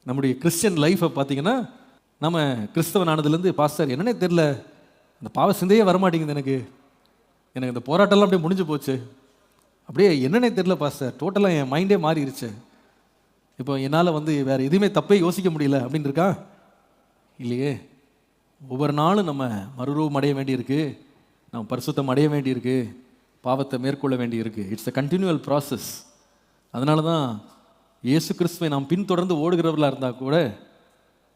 நம்முடைய கிறிஸ்டியன் லைஃப்பை பார்த்தீங்கன்னா, நம்ம கிறிஸ்தவன் ஆனதுலேருந்து பாஸ்டர் என்னன்னே தெரில, அந்த பாவ சிந்தையே வரமாட்டேங்குது எனக்கு இந்த போராட்டம்லாம் அப்படியே முடிஞ்சு போச்சு, அப்படியே என்னன்னே தெரில பாஸ்டர், டோட்டலாக என் மைண்டே மாறிடுச்சு, இப்போ என்னால் வேறு எதுவுமே தப்பே யோசிக்க முடியல அப்படின்னு இருக்கா? இல்லையே. ஒவ்வொரு நாளும் நம்ம மறுரூபம் அடைய வேண்டியிருக்கு, நம்ம பரிசுத்தம் அடைய வேண்டியிருக்கு, பாவத்தை மேற்கொள்ள வேண்டியிருக்கு. It's a continual process. அதனால தான் இயேசு கிறிஸ்துவை நாம் பின்தொடர்ந்து ஓடுகிறவர்களாக இருந்தால் கூட,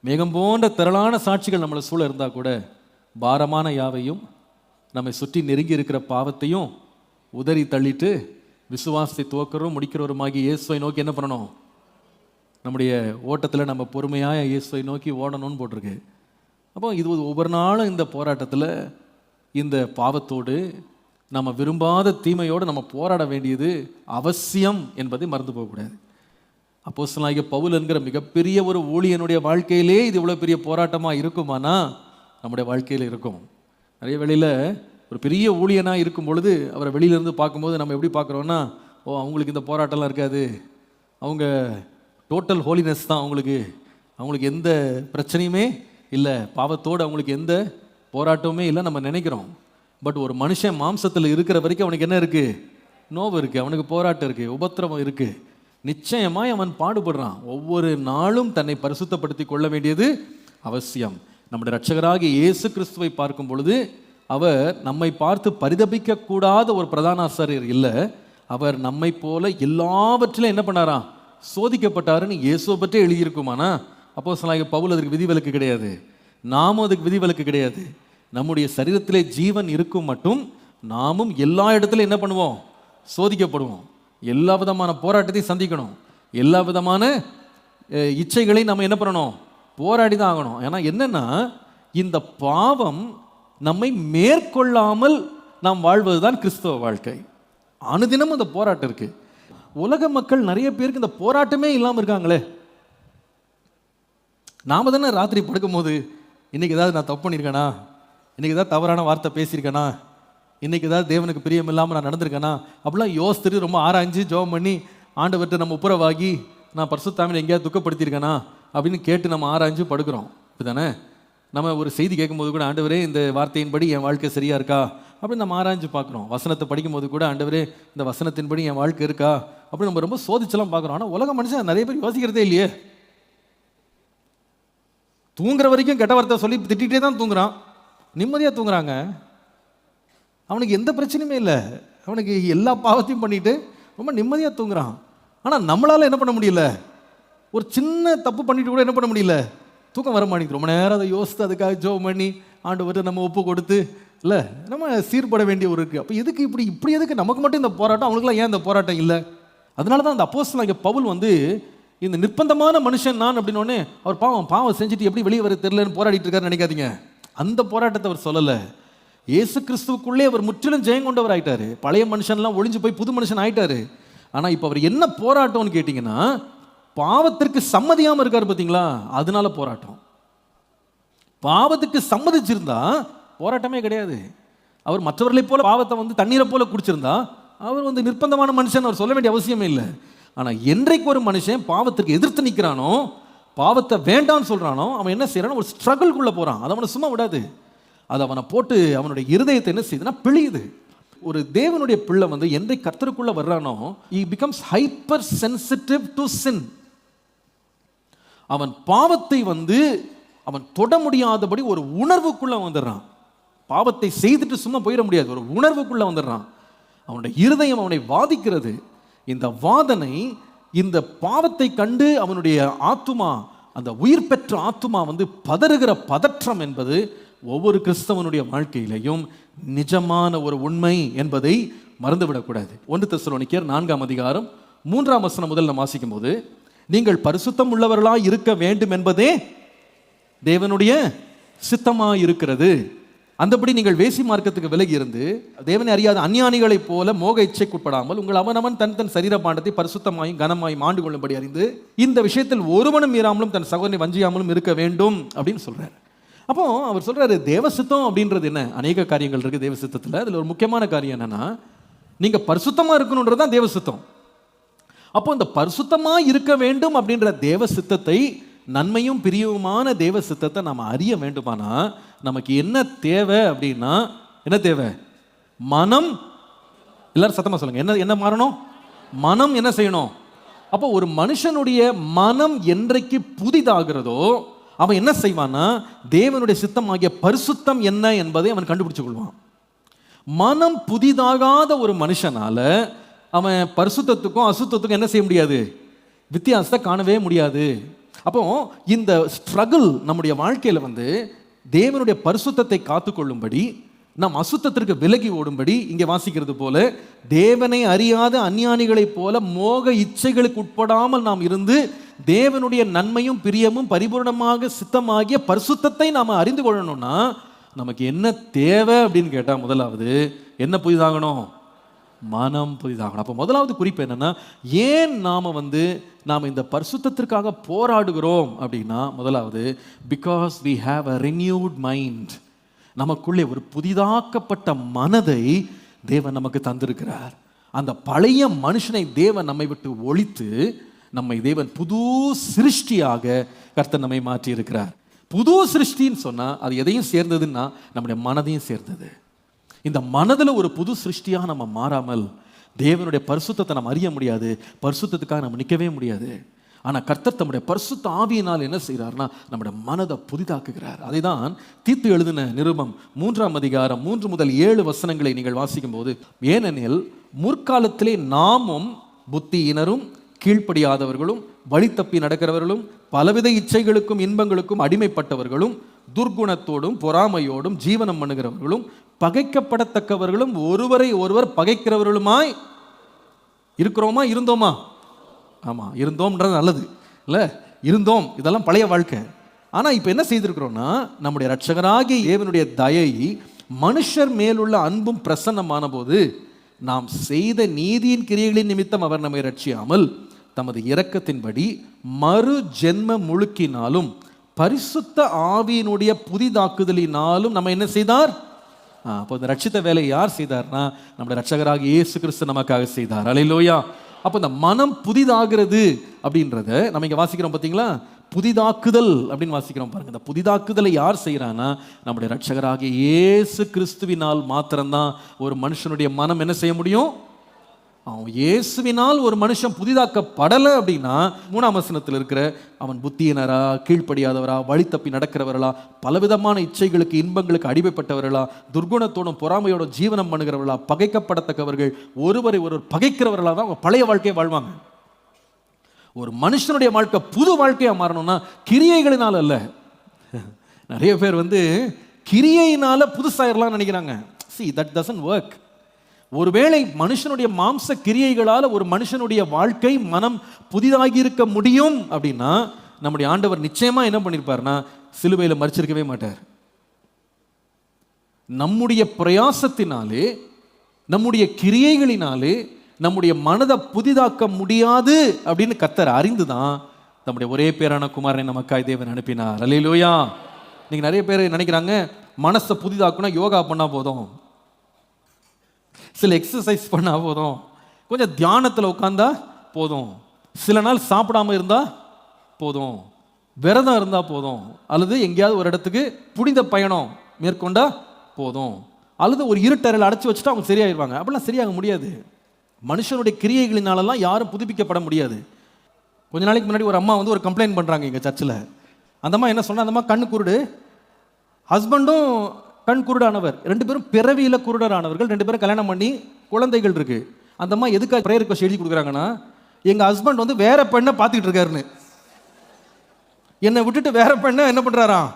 மேகம் போன்ற திரளான சாட்சிகள் நம்மளை சூழ இருந்தால் கூட, பாரமான யாவையும் நம்மை சுற்றி நெருங்கி இருக்கிற பாவத்தையும் உதறி தள்ளிட்டு விசுவாசத்தை துவக்கிறோம் முடிக்கிறவருமாகி இயேசுவை நோக்கி என்ன பண்ணணும்? நம்முடைய ஓட்டத்தில் நம்ம பொறுமையாக இயேசுவை நோக்கி ஓடணும்னு போட்டிருக்கு. அப்போ இது ஒவ்வொரு நாளும் இந்த போராட்டத்தில் இந்த பாவத்தோடு நம்ம விரும்பாத தீமையோடு நம்ம போராட வேண்டியது அவசியம் என்பதை மறந்து போகக்கூடாது. அப்போஸ்தலனாகிய பவுல் என்கிற மிகப்பெரிய ஒரு ஊழியனுடைய வாழ்க்கையிலே இது இவ்வளோ பெரிய போராட்டமாக இருக்குமானா நம்முடைய வாழ்க்கையில் இருக்கும். நிறைய வேளையில் ஒரு பெரிய ஊழியனாக இருக்கும் பொழுது அவரை வெளியிலேருந்து பார்க்கும்போது நம்ம எப்படி பார்க்குறோன்னா, அவங்களுக்கு இந்த போராட்டம்லாம் இருக்காது, அவங்க டோட்டல் ஹோலினஸ் தான், அவங்களுக்கு எந்த பிரச்சனையுமே இல்லை, பாவத்தோடு அவங்களுக்கு எந்த போராட்டமுமே இல்லை நம்ம நினைக்கிறோம். பட் ஒரு மனுஷன் மாம்சத்தில் இருக்கிற வரைக்கும் அவனுக்கு என்ன இருக்குது? நோவு இருக்குது, அவனுக்கு போராட்டம் இருக்குது, உபத்திரவம் இருக்குது. நிச்சயமாய் அவன் பாடுபடுறான். ஒவ்வொரு நாளும் தன்னை பரிசுத்தப்படுத்தி கொள்ள வேண்டியது அவசியம். நம்முடைய இரட்சகராகிய இயேசு கிறிஸ்துவை பார்க்கும் பொழுது அவர் நம்மை பார்த்து பரிதபிக்கக்கூடாத ஒரு பிரதான ஆசாரியர் இல்லை. அவர் நம்மை போல எல்லாவற்றிலும் என்ன பண்ணாராம்? சோதிக்கப்பட்டாருன்னு இயேசுவை பற்றி எழுதியிருக்குமானா அப்போஸ்தலனாகிய பவுல் அதுக்கு விதிவிலக்கு கிடையாது, நாமும் அதுக்கு விதிவிலக்கு கிடையாது. நம்முடைய சரீரத்திலே ஜீவன் இருக்கும் மட்டும் நாமும் எல்லா இடத்துலையும் என்ன பண்ணுவோம்? சோதிக்கப்படுவோம். எல்லா விதமான போராட்டத்தையும் சந்திக்கணும், எல்லா விதமான இச்சைகளையும் நம்ம என்ன பண்ணணும்? போராடி தான் ஆகணும். ஏன்னா என்னன்னா, இந்த பாவம் நம்மை மேற்கொள்ளாமல் நாம் வாழ்வது தான் கிறிஸ்தவ வாழ்க்கை. அனுதினமும் இந்த போராட்டம் இருக்கு. உலக மக்கள் நிறைய பேருக்கு இந்த போராட்டமே இல்லாமல் இருக்காங்களே. நாம தானே ராத்திரி படுக்கும் போது இன்னைக்கு ஏதாவது நான் தப்பு பண்ணியிருக்கேனா, இன்னைக்கு ஏதாவது தவறான வார்த்தை பேசியிருக்கேனா, இன்னைக்கு ஏதாவது தேவனுக்கு பிரியம் இல்லாமல் நான் நடந்திருக்கேனா அப்படிலாம் யோசித்துட்டு ரொம்ப ஆராய்ஞ்சு ஜெபம் பண்ணி ஆண்டவர்கிட்ட நம்ம ஒப்புரவாகி நான் பரிசுத்தாவில எங்கேயாவது துக்கப்படுத்தியிருக்கேனா அப்படின்னு கேட்டு நம்ம ஆராய்ஞ்சு படுக்கிறோம். இப்படிதானே நம்ம ஒரு செய்தி கேட்கும்போது கூட, ஆண்டவரே இந்த வார்த்தையின்படி என் வாழ்க்கை சரியா இருக்கா அப்படின்னு நம்ம ஆராய்ஞ்சு பார்க்குறோம். வசனத்தை படிக்கும்போது கூட, ஆண்டவரே இந்த வசனத்தின்படி என் வாழ்க்கை இருக்கா அப்படின்னு நம்ம ரொம்ப சோதிச்செல்லாம் பார்க்குறோம். ஆனால் உலக மனுஷன் நிறைய பேர் யோசிக்கிறதே இல்லையே. தூங்குற வரைக்கும் கெட்ட வார்த்தை சொல்லி திட்டிகிட்டே தான் தூங்குறான், நிம்மதியாக தூங்குறாங்க, அவனுக்கு எந்த பிரச்சனையுமே இல்லை, அவனுக்கு எல்லா பாவத்தையும் பண்ணிட்டு ரொம்ப நிம்மதியாக தூங்குறான். ஆனால் நம்மளால் என்ன பண்ண முடியல? ஒரு சின்ன தப்பு பண்ணிட்டு கூட என்ன பண்ண முடியல? தூக்கம் வர மாட்டேங்குது. ரொம்ப நேரம் அதை யோசித்து அதுக்காக ஜெபம் பண்ணி ஆண்டவர்கிட்ட நம்ம ஒப்பு கொடுத்து இல்லை நம்ம சீர்பட வேண்டிய ஒரு இருக்குது. அப்போ எதுக்கு இப்படி எதுக்கு நமக்கு மட்டும் இந்த போராட்டம், அவங்களுக்குலாம் ஏன் இந்த போராட்டம் இல்லை? அதனால தான் அந்த அப்போஸ்தலனாகிய பவுல் இந்த நிர்பந்தமான மனுஷன் நான் அப்படின்னோடனே அவர் பாவம் செஞ்சுட்டு எப்படி வெளியே வர தெரியலன்னு போராடிட்டு இருக்காருன்னு நினைக்காதீங்க. அந்த போராட்டத்தை அவர் சொல்லலை. இயேசு கிறிஸ்துவுக்குள்ளே அவர் முற்றிலும் ஜெயம் கொண்டவர் ஆயிட்டாரு. பழைய மனுஷன்லாம் ஒளிஞ்சு போய் புது மனுஷன் ஆயிட்டாரு. ஆனால் இப்போ அவர் என்ன போராட்டம்னு கேட்டிங்கன்னா, பாவத்திற்கு சம்மதியாமல் இருக்காரு பார்த்தீங்களா, அதனால போராட்டம். பாவத்துக்கு சம்மதிச்சிருந்தா போராட்டமே கிடையாது. அவர் மற்றவர்களை போல பாவத்தை தண்ணீரை போல குடிச்சிருந்தா அவர் நிர்பந்தமான மனுஷன் அவர் சொல்ல வேண்டிய அவசியமே இல்லை. ஆனால் என்றைக்கு ஒரு மனுஷன் பாவத்திற்கு எதிர்த்து நிற்கிறானோ, பாவத்தை வேண்டான்னு சொல்கிறானோ, அவன் என்ன செய்யறானோ ஒரு ஸ்ட்ரகிள்குள்ளே போகிறான். அதை அவனை சும்மா விடாது, அது அவனை போட்டு அவனுடைய இருதயத்தை என்ன செய்யுதுன்னா பிழியுது. ஒரு தேவனுடைய பிள்ளை என்றைக்கு கர்த்தருக்குள்ளே வர்றானோ, he becomes hyper sensitive to sin. அவன் பாவத்தை அவன் தொட முடியாதபடி ஒரு உணர்வுக்குள்ளே வந்துடுறான். பாவத்தை செய்துட்டு சும்மா போயிட முடியாது, ஒரு உணர்வுக்குள்ளே வந்துடுறான். அவனுடைய இருதயம் அவனை வாதிக்கிறது. இந்த வாதனை, இந்த பாவத்தை கண்டு அவனுடைய ஆத்துமா, அந்த உயிர் பெற்ற ஆத்துமா பதறுகிற பதற்றம் என்பது ஒவ்வொரு கிறிஸ்தவனுடைய வாழ்க்கையிலையும் நிஜமான ஒரு உண்மை என்பதை மறந்துவிடக்கூடாது. 1 தெசலோனிக்கேயர் 4ஆம் அதிகாரம் 3ஆம் வசனம் முதல் நாம் வாசிக்கும் போது, நீங்கள் பரிசுத்தம் உள்ளவர்களாய் இருக்க வேண்டும் என்பதே தேவனுடைய சித்தமாய் இருக்கிறது. அந்தபடி நீங்கள் வேசி மார்க்கத்துக்கு விலகி இருந்து தேவனை அறியாத அஞ்ஞானிகளைப் போல மோக இச்சைக்குட்படாமல் உங்கள் அவனவன் தன் சரீர பாண்டத்தை பரிசுத்தமாயும் கனமாயும் ஆண்டு கொள்ளும்படி அறிந்து இந்த விஷயத்தில் ஒருவனும் மீறாமலும் தன் சகோதரனை வஞ்சியாமலும் இருக்க வேண்டும் அப்படின்னு சொல்றாரு. அப்போ அவர் சொல்றாரு, தேவசித்தம் அப்படின்றது என்ன? அநேக காரியங்கள் இருக்கு தேவசித்தத்தில். அதில் ஒரு முக்கியமான காரியம் என்னன்னா, நீங்க பரிசுத்தமா இருக்கணும்ன்றது தான் தேவசித்தம். அப்போ இந்த பரிசுத்தமா இருக்க வேண்டும் அப்படின்ற தேவசித்தத்தை நன்மையும் பிரியவுமான தேவ சித்தத்தை நாம் அறிய வேண்டுமானா நமக்கு என்ன தேவை அப்படின்னா, என்ன தேவை? மனம். எல்லாரும் சத்தமா சொல்லுங்க, என்ன என்ன மாறணும்? மனம் என்ன செய்யணும்? அப்போ ஒரு மனுஷனுடைய மனம் என்றைக்கு புதிதாகிறதோ அவன் என்ன செய்வான்னா, தேவனுடைய சித்தமாகிய பரிசுத்தம் என்ன என்பதை அவன் கண்டுபிடிச்சு கொள்வான். மனம் புதிதாகாத ஒரு மனுஷனால அவன் பரிசுத்தத்துக்கும் அசுத்தத்துக்கும் என்ன செய்ய முடியாது? வித்தியாசத்தை காணவே முடியாது. அப்போ இந்த ஸ்ட்ரகிள் நம்முடைய வாழ்க்கையில தேவனுடைய பரிசுத்தத்தை காத்துக்கொள்ளும்படி, நாம் அசுத்தத்திற்கு விலகி ஓடும்படி, இங்கே வாசிக்கிறது போல தேவனை அறியாத அஞ்ஞானிகளைப் போல மோக இச்சைகளுக்கு உட்படாமல் நாம் இருந்து தேவனுடைய நன்மையும் பிரியமும் பரிபூர்ணமாக சித்தமாகிய பரிசுத்தத்தை நாம் அறிந்து கொள்ளணும்னா நமக்கு என்ன தேவை அப்படின்னு கேட்டா, முதலாவது என்ன புதிதாகணும்? மனம் புதிதாகணும். அப்போ முதலாவது குறிப்பு என்னன்னா, ஏன் நாம் இந்த பரிசுத்தத்திற்காக போராடுகிறோம் அப்படின்னா, முதலாவது because we have a renewed mind. நமக்குள்ளே ஒரு புதிதாக்கப்பட்ட மனதை தேவன் நமக்கு தந்திருக்கிறார். அந்த பழைய மனுஷனை தேவன் நம்மை விட்டு ஒழித்து நம்மை தேவன் புது சிருஷ்டியாக கர்த்தர் நம்மை மாற்றி இருக்கிறார். புது சிருஷ்டின்னு சொன்னா அது எதையும் சேர்ந்ததுன்னா நம்முடைய மனதையும் சேர்ந்தது. இந்த மனதில் ஒரு புது சிருஷ்டியாக நம்ம மாறாமல் தேவனுடைய பரிசுத்தத்தை நம்ம அறிய முடியாது, பரிசுத்தத்துக்காக நம்ம நிற்கவே முடியாது. ஆனால் கர்த்தர் தம்முடைய பரிசுத்த ஆவியினால் என்ன செய்கிறார்னா நம்முடைய மனதை புதிதாக்குகிறார். அதை தான் தீத்து எழுதின நிருபம் 3ஆம் அதிகாரம் 3 முதல் 7 வசனங்களை நீங்கள் வாசிக்கும் போது, ஏனெனில் முற்காலத்திலே நாமும் புத்தியினரும் கீழ்ப்படியாதவர்களும் வழி தப்பி நடக்கிறவர்களும் பலவித இச்சைகளுக்கும் இன்பங்களுக்கும் அடிமைப்பட்டவர்களும் துர்குணத்தோடும் பொறாமையோடும் ஜீவனம் பண்ணுகிறவர்களும் பகைக்கப்படத்தக்கவர்களும் ஒருவரை ஒருவர் பகைக்கிறவர்களுமாய் இருக்கிறோமா? இருந்தோமா? ஆமா, இருந்தோம்ன்றது நல்லது இல்லை? இருந்தோம், இதெல்லாம் பழைய வாழ்க்கை. ஆனால் இப்போ என்ன செய்திருக்கிறோம்னா, நம்முடைய இரட்சகராகிய தேவனுடைய தயை மனுஷர் மேலுள்ள அன்பும் பிரசன்னமான போது நாம் செய்த நீதியின் கிரியைகளின் நிமித்தம் அவர் நம்மை ரட்சியாமல் தமது இரக்கத்தின்படி மறு ஜென்ம முழுக்கினாலும் பரிசுத்த ஆவியினுடைய புதிதாக்குதலினாலும் நம்ம என்ன செய்தார்? அப்போ இந்த ரட்சித்த வேலை யார் செய்தார்னா நம்முடைய இரட்சகராகிய இயேசு கிறிஸ்து நமக்காக செய்தார். அல்லேலூயா. அப்போ இந்த மனம் புதிதாகிறது அப்படின்றத நம்ம இங்கே வாசிக்கிறோம் பார்த்தீங்களா? புதிதாக்குதல் அப்படின்னு வாசிக்கிறோம் பாருங்க. இந்த புதிதாக்குதலை யார் செய்கிறான்னா நம்முடைய இரட்சகராகிய இயேசு கிறிஸ்துவினால் மாத்திரம்தான் ஒரு மனுஷனுடைய மனம் என்ன செய்ய முடியும்? அவன் இயேசுவினால் ஒரு மனுஷன் புதிதாக்கப்படலை அப்படின்னா 3ஆம் வசனத்தில் இருக்கிற அவன் புத்தியினரா, கீழ்ப்படியாதவரா, வழி தப்பி நடக்கிறவர்களா, பலவிதமான இச்சைகளுக்கு இன்பங்களுக்கு அடிமைப்பட்டவர்களா, துர்குணத்தோடும் பொறாமையோடும் ஜீவனம் பண்ணுகிறவர்களா, பகைக்கப்படத்தக்கவர்கள், ஒருவரை ஒருவர் பகைக்கிறவர்களா தான் அவங்க பழைய வாழ்க்கையை வாழ்வாங்க. ஒரு மனுஷனுடைய வாழ்க்கை புது வாழ்க்கையா மாறணும்னா கிரியைகளினால் அல்ல. நிறைய பேர் கிரியையினால புதுசாயிரலாம் நினைக்கிறாங்க. See, that doesn't work. ஒருவேளை மனுஷனுடைய மாம்ச கிரியைகளால் ஒரு மனுஷனுடைய வாழ்க்கை மனம் புதிதாகி இருக்க முடியும் அப்படின்னா நம்முடைய ஆண்டவர் நிச்சயமா என்ன பண்ணிருப்பார்னா சிலுவையில் மரிச்சிருக்கவே மாட்டார். நம்முடைய பிரயாசத்தினாலே, நம்முடைய கிரியைகளினாலே நம்முடைய மனதை புதிதாக்க முடியாது அப்படின்னு கர்த்தர் அறிந்துதான் நம்முடைய ஒரே பேரான குமாரனை நமக்காய் தேவன் அனுப்பினார். அல்லேலூயா. நீங்க நிறைய பேர் நினைக்கிறாங்க மனசை புதிதாக்குனா யோகா பண்ணா போதும், சில எக்ஸசைஸ் பண்ணா போதும், கொஞ்சம் தியானத்தில் உட்கார்ந்தா போதும், சில நாள் சாப்பிடாம இருந்தா போதும், விரதம் இருந்தா போதும், அல்லது எங்கேயாவது ஒரு இடத்துக்கு புனித பயணம் மேற்கொண்டா போதும், அல்லது ஒரு இருட்டறையில் அடைச்சி வச்சுட்டா அவங்க சரியாயிருவாங்க. அப்படிலாம் சரியாக முடியாது. மனுஷனுடைய கிரியைகளினாலெல்லாம் யாரும் புதுப்பிக்கப்பட முடியாது. கொஞ்ச நாளைக்கு முன்னாடி ஒரு அம்மா ஒரு கம்ப்ளைண்ட் பண்ணுறாங்க எங்கள் சர்ச்சில். அந்த அம்மா என்ன சொன்னா, அந்த அம்மா கண்ணு குருடு, ஹஸ்பண்டும் கண் குருடானவர், 2 பேரும் பிறவியில் குருடரானவர்கள், 2 பேரும் கல்யாணம் பண்ணி குழந்தைகள் இருக்கு. அந்த அம்மா எதுக்காக ப்ரேயர் ரிக்வெஸ்ட் எழுதி கொடுக்குறாங்கன்னா, எங்கள் ஹஸ்பண்ட் வேற பெண்ணை பார்த்துக்கிட்டு இருக்காருன்னு, என்னை விட்டுட்டு வேற பெண்ணை என்ன பண்ணுறாராம்,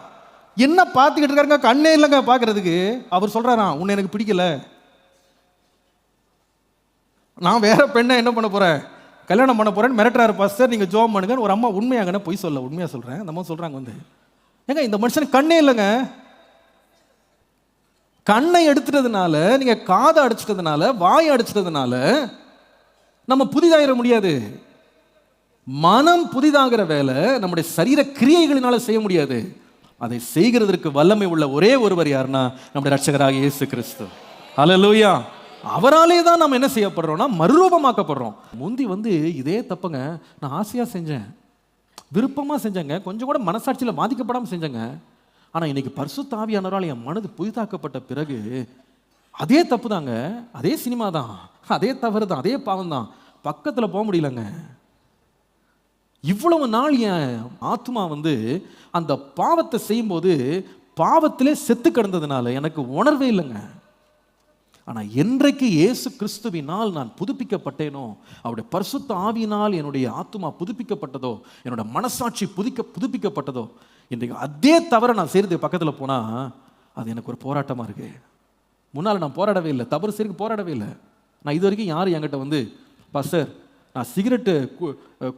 என்ன பார்த்துக்கிட்டு இருக்காருங்க, கண்ணே இல்லைங்க பார்க்கறதுக்கு. அவர் சொல்கிறாராம், உன்னை எனக்கு பிடிக்கல, நான் வேற பெண்ணை என்ன பண்ண போகிறேன், கல்யாணம் பண்ண போகிறேன்னு மிரட்டுறாரு பாஸ்டர், நீங்கள் ஜோம் பண்ணுங்க. ஒரு அம்மா உண்மையாங்கன்னு பொய் சொல்ல, உண்மையாக சொல்கிறேன். அந்த அம்மா சொல்கிறாங்க ஏங்க இந்த மனுஷனுக்கு கண்ணே இல்லைங்க, கண்ணை எடுத்துட்டதுனால, நீங்கள் காதை அடிச்சிட்டதுனால, வாயை அடிச்சிட்டதுனால நம்ம புதிதாகிட முடியாது. மனம் புதிதாகிற வேலை நம்முடைய சரீர கிரியைகளினால செய்ய முடியாது. அதை செய்கிறதற்கு வல்லமை உள்ள ஒரே ஒருவர் யாருன்னா நம்முடைய இரட்சகராகிய இயேசு கிறிஸ்து. ஹல்லேலூயா. அவராலே தான் நம்ம என்ன செய்யப்படுறோம்னா மறுரூபமாக்கப்படுறோம். முந்தி இதே தப்புங்க நான் ஆசையாக செஞ்சேன், விருப்பமாக செஞ்சேங்க, கொஞ்சம் கூட மனசாட்சியில் பாதிக்கப்படாமல் செஞ்சேங்க. ஆனால் இன்னைக்கு பரிசுத்த ஆவியானவரால் என் மனது புதிதாக்கப்பட்ட பிறகு அதே தப்பு தாங்க, அதே சினிமா தான், அதே தவறு தான், அதே பாவம் தான், பக்கத்தில் போக முடியலங்க. இவ்வளவு நாள் என் ஆத்மா அந்த பாவத்தை செய்யும்போது பாவத்திலே செத்து கிடந்ததுனால எனக்கு உணர்வே இல்லைங்க. ஆனால் என்றைக்கு இயேசு கிறிஸ்துவினால் நான் புதுப்பிக்கப்பட்டேனோ, அவருடைய பரிசுத்த ஆவியினால் என்னுடைய ஆத்மா புதுப்பிக்கப்பட்டதோ, என்னோட மனசாட்சி புதுப்பிக்கப்பட்டதோ, இன்றைக்கு அதே தவிர நான் செய்கிறதுக்கு பக்கத்தில் போனால் அது எனக்கு ஒரு போராட்டமாக இருக்கு. முன்னால் நான் போராடவே இல்லை, தவறு செய்யறதுக்கு போராடவே இல்லை. நான் இது வரைக்கும் யாரும் என்கிட்ட பாஸ்டர் நான் சிகரெட்டு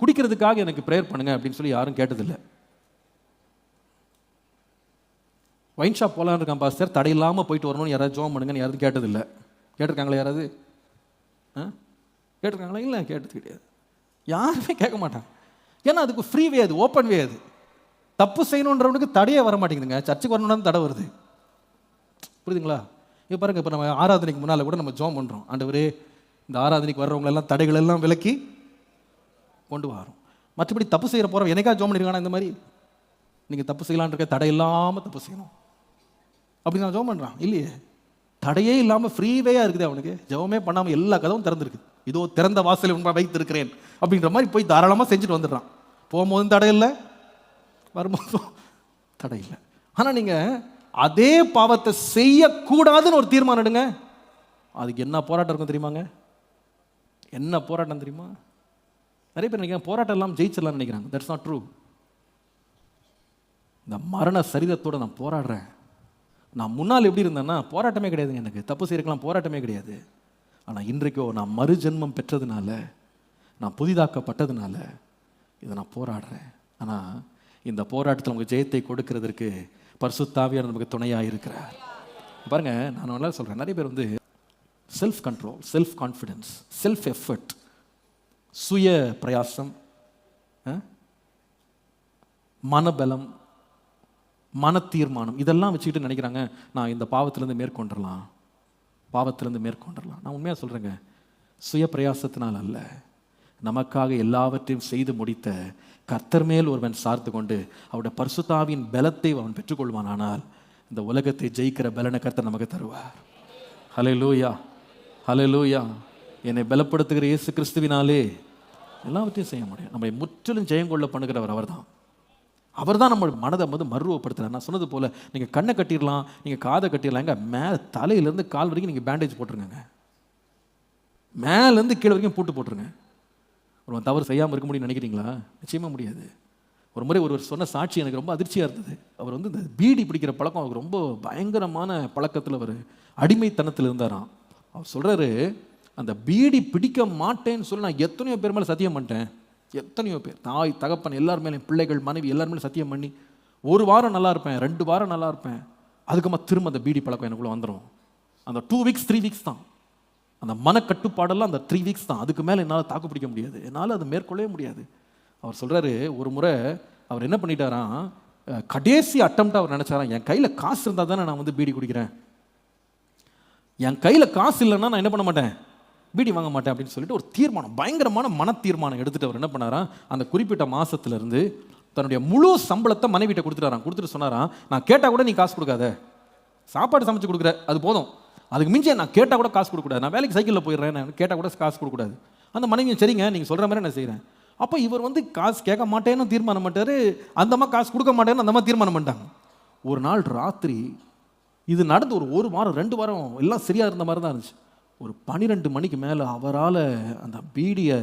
குடிக்கிறதுக்காக எனக்கு ப்ரேயர் பண்ணுங்க அப்படின்னு சொல்லி யாரும் கேட்டதில்லை. ஒயின் ஷாப் போகலான்னு இருக்கான் பாஸ்டர், தடையில்லாமல் போயிட்டு வரணும்னு யாராவது ஜோம் பண்ணுங்கன்னு யாராவது கேட்டதில்லை. கேட்டிருக்காங்களா யாராவது? கேட்டிருக்காங்களா? இல்லை, கேட்டது கிடையாது. யாருமே கேட்க மாட்டாங்க. ஏன்னா அதுக்கு ஃப்ரீ வே, அது ஓப்பன் வே. அது தப்பு செய்யணுன்றவனுக்கு தடையே வர மாட்டேங்குதுங்க. சர்ச்சுக்கு வரணும்னு தடை வருது. புரியுதுங்களா? இப்போ பாருங்க, இப்போ நம்ம ஆராதனைக்கு முன்னால் கூட நம்ம ஜோம் பண்ணுறோம், ஆண்டவரே இந்த ஆராதனைக்கு வர்றவங்களெல்லாம் தடைகள் எல்லாம் விலக்கி கொண்டு வரோம். மற்றபடி தப்பு செய்கிற போகிறோம் எனக்கா ஜோம் பண்ணிருக்கானா? இந்த மாதிரி நீங்கள் தப்பு செய்யலான் இருக்க, தடை இல்லாமல் தப்பு செய்யணும் அப்படி நான் ஜெபம் பண்ணுறான் இல்லையே. தடையே இல்லாமல் ஃப்ரீவேயாக இருக்குது அவனுக்கு. ஜெபமே பண்ணாமல் எல்லா கதவும் திறந்துருக்கு. இதோ திறந்த வாசலை வைத்திருக்கிறேன் அப்படின்ற மாதிரி போய் தாராளமாக செஞ்சுட்டு வந்துடுறான். போகும்போதும் தடை இல்லை, வரும்போதும் தடை இல்லை. ஆனால் நீங்கள் அதே பாவத்தை செய்யக்கூடாதுன்னு ஒரு தீர்மானம் எடுங்க, அதுக்கு என்ன போராட்டம் இருக்கும் தெரியுமாங்க? என்ன போராட்டம் தெரியுமா? நிறைய பேர் நினைக்கிறாங்க போராட்டம் எல்லாம் ஜெயிச்சிடலாம்னு நினைக்கிறாங்க. That's not true. இந்த மரண சரீரத்தோடு நான் போராடுறேன். நான் முன்னால் எப்படி இருந்தேன்னா போராட்டமே கிடையாதுங்க, எனக்கு தப்பு செய்யறதுக்கெல்லாம் போராட்டமே கிடையாது. ஆனால் இன்றைக்கோ நான் மறுஜென்மம் பெற்றதுனால, நான் புதிதாக்கப்பட்டதுனால இதை நான் போராடுறேன். ஆனால் இந்த போராட்டத்தில் உங்களுக்கு ஜெயத்தை கொடுக்கறதற்கு பரிசுத்த ஆவியானவர் நமக்கு துணையாக இருக்கிறார். பாருங்க, நான் நல்லா சொல்கிறேன், நிறைய பேர் self control, self confidence, self effort, சுய பிரயாசம், மனபலம், மன தீர்மானம், இதெல்லாம் வச்சுக்கிட்டு நினைக்கிறாங்க நான் இந்த பாவத்திலேருந்து மேற்கொண்டுடலாம், பாவத்திலேருந்து மேற்கொண்டுடலாம். நான் உண்மையாக சொல்கிறேங்க, சுய பிரயாசத்தினால் அல்ல, நமக்காக எல்லாவற்றையும் செய்து முடித்த கர்த்தர் மேல் ஒருவன் சார்ந்து கொண்டு அவருடைய பரிசுத்த ஆவியின் பலத்தை அவன் பெற்றுக்கொள்வான். ஆனால் இந்த உலகத்தை ஜெயிக்கிற பலனை கர்த்தர் நமக்கு தருவார். ஹல்லேலூயா, ஹல்லேலூயா. என்னை பலப்படுத்துகிற இயேசு கிறிஸ்துவினாலே எல்லாவற்றையும் செய்ய முடியும். நம்மை முற்றிலும் ஜெயம் கொள்ள பண்ணுகிறவர் அவர்தான். அவர் தான் நம்ம மனதை மறுரூபப்படுத்துகிறார். நான் சொன்னது போல் நீங்கள் கண்ணை கட்டிடலாம், நீங்கள் காதை கட்டிடலாம், எங்க மேலே தலையிலேருந்து கால் வரைக்கும் நீங்கள் பேண்டேஜ் போட்டுருங்க, மேலேருந்து கீழே வரைக்கும் பூட்டு போட்டுருங்க. ஒரு தவறு செய்யாமல் இருக்க முடியும்னு நினைக்கிறீங்களா? நிச்சயமாக முடியாது. ஒரு முறை ஒருவர் சொன்ன சாட்சி எனக்கு ரொம்ப அதிர்ச்சியாக இருந்தது. அவர் இந்த பீடி பிடிக்கிற பழக்கம் அவருக்கு ரொம்ப பயங்கரமான பழக்கத்தில், அவர் அடிமைத்தனத்தில் இருந்தாராம். அவர் சொல்கிறாரு, அந்த பீடி பிடிக்க மாட்டேன்னு சொல்லி நான் எத்தனையோ பேர் மேலே சத்தியம் பண்ணிட்டேன், எத்தனையோ பேர், தாய் தகப்பன் எல்லார் மேலேயும், பிள்ளைகள் மனைவி எல்லார் மேலே சத்தியம் பண்ணி 1 வாரம் நல்லா இருப்பேன், 2 வாரம் நல்லா இருப்பேன், அதுக்கப்புறமா திரும்ப அந்த பீடி பழக்கம் எனக்குள்ளே வந்துடும். அந்த 2 வீக்ஸ் 3 வீக்ஸ் தான் அந்த மனக்கட்டுப்பாடெல்லாம், அந்த 3 வீக்ஸ் தான். அதுக்கு மேலே என்னால் தாக்கு பிடிக்க முடியாது, என்னால் அதை மேற்கொள்ளவே முடியாது. அவர் சொல்கிறாரு, ஒரு முறை அவர் என்ன பண்ணிட்டாராம், கடைசி அட்டம்ப்டாக அவர் நினச்சாராம், என் கையில் காசு இருந்தால் தானே நான் பீடி குடிக்கிறேன், என் கையில் காசு இல்லைன்னா நான் என்ன பண்ண மாட்டேன், பீடி வாங்க மாட்டேன் அப்படின்னு சொல்லிட்டு ஒரு தீர்மானம், பயங்கரமான மன தீர்மானம் எடுத்துகிட்டு அவர் என்ன பண்ணாராம், அந்த குறிப்பிட்ட மாதத்துலேருந்து தன்னுடைய முழு சம்பளத்தை மனைவிட்ட கொடுத்துட்டாராம். கொடுத்துட்டு சொன்னாராம், நான் கேட்டால் கூட நீ காசு கொடுக்காத, சாப்பாடு சமைச்சு கொடுக்குற அது போதும், அதுக்கு மிஞ்சி நான் கேட்டால் கூட காசு கொடுக்கூடாது, நான் வேலைக்கு சைக்கிளில் போயிடுறேன், நான் கேட்டால் கூட காசு கொடுக்கூடாது. அந்த மனைவி, சரிங்க நீங்கள் சொல்கிற மாதிரி நான் செய்கிறேன். அப்போ இவர் காசு கேட்க மாட்டேன்னு தீர்மானம் பண்ணிட்டாரு, அந்த அம்மா காசு கொடுக்க மாட்டேன்னு அந்த அம்மா தீர்மானம் பண்ணிட்டாங்க. ஒரு நாள் ராத்திரி, இது நடந்து ஒரு வாரம் 2 வாரம் எல்லாம் சரியாக இருந்த மாதிரி தான் இருந்துச்சு. ஒரு 12 மணிக்கு மேலே அவரால் அந்த பீடியை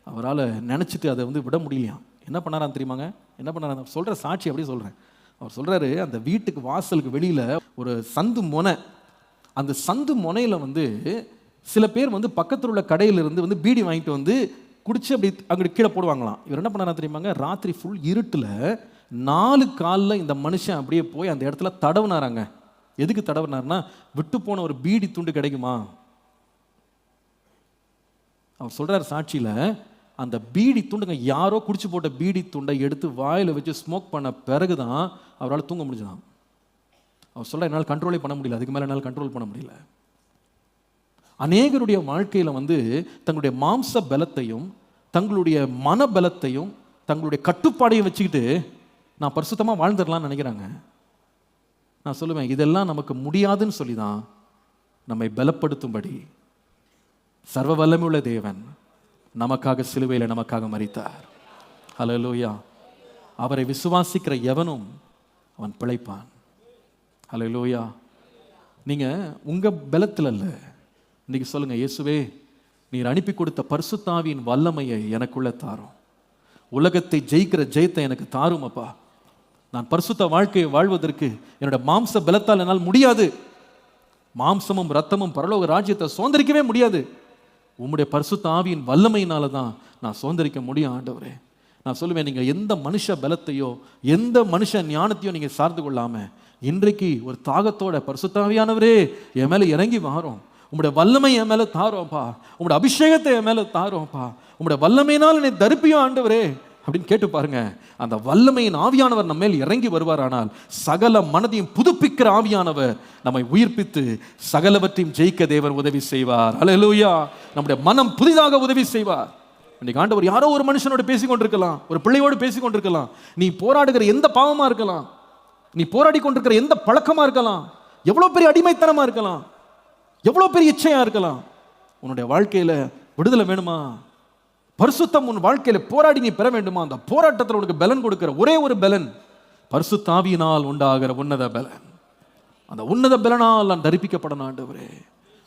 அவரால் நினச்சிட்டு அதை விட முடியலையாம். என்ன பண்ணாரான்னு தெரியுமாங்க? என்ன பண்ணாரா சொல்கிற சாட்சி அப்படியே சொல்கிறேன். அவர் சொல்கிறாரு, அந்த வீட்டுக்கு வாசலுக்கு வெளியில் ஒரு சந்து முனை, அந்த சந்து முனையில் சில பேர் பக்கத்தில் உள்ள கடையிலிருந்து பீடி வாங்கிட்டு குடிச்சு அப்படி அங்கிட்டு கீழே போடுவாங்களாம். இவர் என்ன பண்ணாரா தெரியுமாங்க? ராத்திரி ஃபுல் இருட்டில் 4 காலில் இந்த மனுஷன் அப்படியே போய் அந்த இடத்துல தடவுனாராங்க. எதுக்கு தடவுனார்னா, விட்டு போன ஒரு பீடி துண்டு கிடைக்குமா. அவர் சொல்கிறார் சாட்சியில், அந்த பீடி துண்டுங்க, யாரோ குடிச்சு போட்ட பீடி துண்டை எடுத்து வாயில் வச்சு ஸ்மோக் பண்ண பிறகு தான் அவரால் தூங்க முடிஞ்சுதான். அவர் சொல்ல, என்னால் கண்ட்ரோலே பண்ண முடியல, அதுக்கு மேலே என்னால் கண்ட்ரோல் பண்ண முடியல. அநேகருடைய வாழ்க்கையில் தங்களுடைய மாம்ச பலத்தையும் தங்களுடைய மன பலத்தையும் தங்களுடைய கட்டுப்பாடையும் வச்சுக்கிட்டு நான் பரிசுத்தமாக வாழ்ந்துடலாம்னு நினைக்கிறாங்க. நான் சொல்லுவேன், இதெல்லாம் நமக்கு முடியாதுன்னு சொல்லி தான் நம்மை பலப்படுத்தும்படி சர்வ வல்லமையுள்ள தேவன் நமக்காக சிலுவையில் நமக்காக மரித்தார். ஹல்லேலூயா. அவரை விசுவாசிக்கிற எவனும் அவன் பிழைப்பான். ஹல்லேலூயா. நீங்க உங்க பலத்தில் அல்ல, இன்னைக்கு சொல்லுங்க, இயேசுவே நீர் அனுப்பி கொடுத்த பரிசுத்த ஆவியின் வல்லமையை எனக்குள்ள தாரும். உலகத்தை ஜெயிக்கிற ஜெயத்தை எனக்கு தாரும் அப்பா. நான் பரிசுத்த வாழ்க்கையை வாழ்வதற்கு என்னோட மாம்ச பலத்தால் என்னால் முடியாது. மாம்சமும் ரத்தமும் பரலோக ராஜ்யத்தை சுதந்திரிக்கவே முடியாது. உம்முடைய பரிசுத்த ஆவியின் வல்லமையினால தான் நான் சுதந்திரிக்க முடியும் ஆண்டவரே. நான் சொல்லுவேன், நீங்கள் எந்த மனுஷ பலத்தையோ எந்த மனுஷ ஞானத்தையோ நீங்கள் சார்ந்து கொள்ளாம இன்றைக்கு ஒரு தாகத்தோட பரிசுத்த ஆவியானவரே என் மேலே இறங்கி வாரோம், உம்முடைய வல்லமை என் மேலே தாரோம்ப்பா, உம்முடைய அபிஷேகத்தை என் மேலே தாரோம்ப்பா, உம்முடைய வல்லமையினால் என்னை தரிப்பியும் ஆண்டவரே அப்படின்னு கேட்டு பாருங்க. அந்த வல்லமையின் ஆவியானவர் நம்ம மேல் இறங்கி வருவாரானால் சகல மனதையும் புதுப்பிக்கிற ஆவியானவர் நம்மை உயிர்ப்பித்து சகலவற்றையும் ஜெயிக்க தேவன் உதவி செய்வார். அல்லேலூயா. நம்முடைய மனம் புதிதாக உதவி செய்வார். இன்னைக்கு ஆண்டவர் யாரோ ஒரு மனுஷனோட பேசிக்கொண்டிருக்கலாம், ஒரு பிள்ளையோடு பேசிக்கொண்டிருக்கலாம். நீ போராடுகிற எந்த பாவமா இருக்கலாம், நீ போராடி கொண்டிருக்கிற எந்த பழக்கமா இருக்கலாம், எவ்வளவு பெரிய அடிமைத்தனமா இருக்கலாம், எவ்வளவு பெரிய இச்சையா இருக்கலாம், உன்னுடைய வாழ்க்கையில விடுதலை வேணுமா, பரிசுத்தம் உன் வாழ்க்கையில போராடி நீ பெற வேண்டுமா, அந்த போராட்டத்தில் உனக்கு பலன் கொடுக்கிற ஒரே ஒரு பலன் பரிசுத்த ஆவியினால் உண்டாகிற உன்னத பலன். அந்த உன்னத பலனால் நான் தரிப்பிக்கப்படணும் ஆண்டவரே,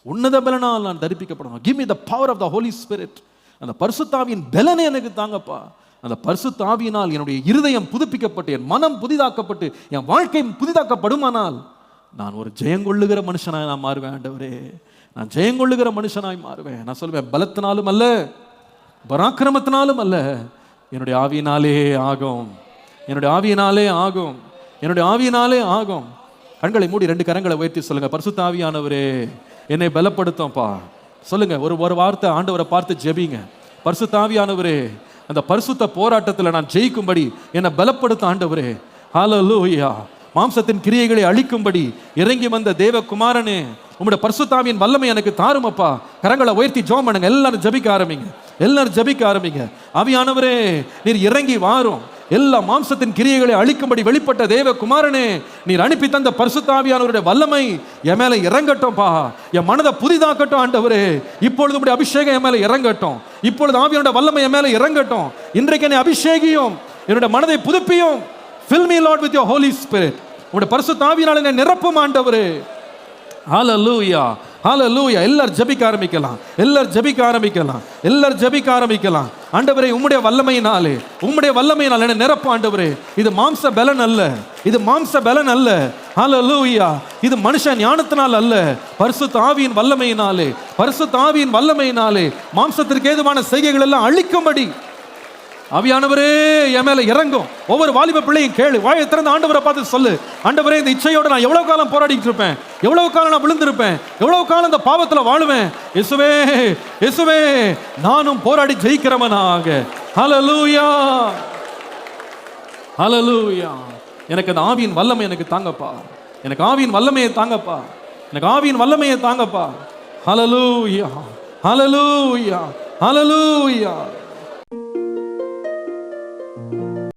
உன்னத பலனால் நான் தரிப்பிக்கப்படணும். Give me the power of the Holy Spirit. அந்த பரிசுத்த ஆவியின் பலனை எனக்கு தாங்கப்பா. அந்த பரிசுத்த ஆவியினால் என்னுடைய இருதயம் புதுப்பிக்கப்பட்டு என் மனம் புதிதாக்கப்பட்டு என் வாழ்க்கை புதிதாக்கப்படுமானால் நான் ஒரு ஜெயங்கொள்ளுகிற மனுஷனாய் நான் மாறுவேன் ஆண்டவரே. நான் ஜெயங்கொள்ளுகிற மனுஷனாய் மாறுவேன். நான் சொல்வேன், பலத்தினாலும் அல்ல, பராக்கிரமத்தினாலும் அல்ல, என்னுடைய ஆவியினாலே ஆகும், என்னுடைய ஆவியினாலே ஆகும், என்னுடைய ஆவியினாலே ஆகும். கண்களை மூடி 2 கரங்களை உயர்த்தி சொல்லுங்க, பரிசுத்த ஆவியானவரே என்னை பலப்படுத்தும்பா. சொல்லுங்க, ஒரு வார்த்தை ஆண்டவரை பார்த்து ஜெபிங்க. பரிசுத்த ஆவியானவரே, அந்த பரிசுத்த போராட்டத்தில் நான் ஜெயிக்கும்படி என்னை பலப்படுத்த ஆண்டவரே. ஹல்லேலூயா. மாம்சத்தின் கிரியைகளை அழிக்கும்படி இறங்கி வந்த தேவகுமாரனே, உம்முடைய பரிசுத்த ஆவியின் வல்லமை எனக்கு தாருமப்பா. கரங்களை உயர்த்தி ஜெபம் பண்ணுங்க. எல்லாரும் ஜெபிக்க ஆரம்பிங்க, எல்லாரும் ஜெபிக்க ஆரம்பிங்க. ஆவியானவரே நீர் இறங்கி வாரும். எல்லா மாம்சத்தின் கிரியைகளை அழிக்கும்படி வெளிப்பட்ட தேவகுமாரனே, நீர் அனுப்பி தந்த பரிசுத்த ஆவியானவருடைய வல்லமை என் மேல இறங்கட்டும்பா. என் மனதை புதிதாக்கட்டும் ஆண்டவரே. இப்பொழுது உம்முடைய அபிஷேகம் என் மேல இறங்கட்டும். இப்பொழுது ஆவியானோட வல்லமை என் மேல இறங்கட்டும். இன்றைக்கு என்னை அபிஷேகியும், என்னுடைய மனதை புதுப்பியும். Fill me Lord with your Holy Spirit. உம்முடைய பரிசுத்த ஆவியினால் என்னை நிரப்பும் ஆண்டவரே. ஹல்லேலூயா, ஹல்லேலூயா. எல்லாரும் ஜெபிக்க ஆரம்பிக்கலாம், எல்லாரும் ஜெபிக்க ஆரம்பிக்கலாம், எல்லாரும் ஜெபிக்க ஆரம்பிக்கலாம். ஆண்டவரே உம்முடைய வல்லமையினாலே, உம்முடைய வல்லமையினால் என்னை நிரப்பு ஆண்டவரே. இது மாம்ச பலன் அல்ல, இது மாம்ச பலன் அல்ல. ஹல்லேலூயா. இது மனுஷ ஞானத்தினால் அல்ல, பரிசுத்த ஆவியின் வல்லமையினாலே, பரிசுத்த ஆவியின் வல்லமையினாலே மாம்சத்திற்கு ஏதுவான செய்கைகள் எல்லாம் அழிக்கும்படி ஆவியானவரே என் மேல இறங்கும். ஒவ்வொரு வாலிப பிள்ளையும் கேளு, வாயை திறந்து ஆண்டவரை பார்த்து சொல்லு, ஆண்டவரே இந்த இச்சையோட நான் எவ்வளவு காலம் போராடிட்டு இருப்பேன், எவ்வளவு காலம் நான் விழுந்திருப்பேன், எவ்வளவு காலம் இந்த பாவத்துல வாழுவேன். இயேசுவே, இயேசுவே நானும் போராடி ஜெயிக்கிறவனாக. ஹல்லேலூயா, ஹல்லேலூயா. எனக்கு அந்த ஆவியின் வல்லமை எனக்கு தாங்கப்பா, எனக்கு ஆவியின் வல்லமையை தாங்கப்பா, எனக்கு ஆவியின் வல்லமையை தாங்கப்பா. ஹல்லேலூயா, ஹல்லேலூயா, ஹல்லேலூயா.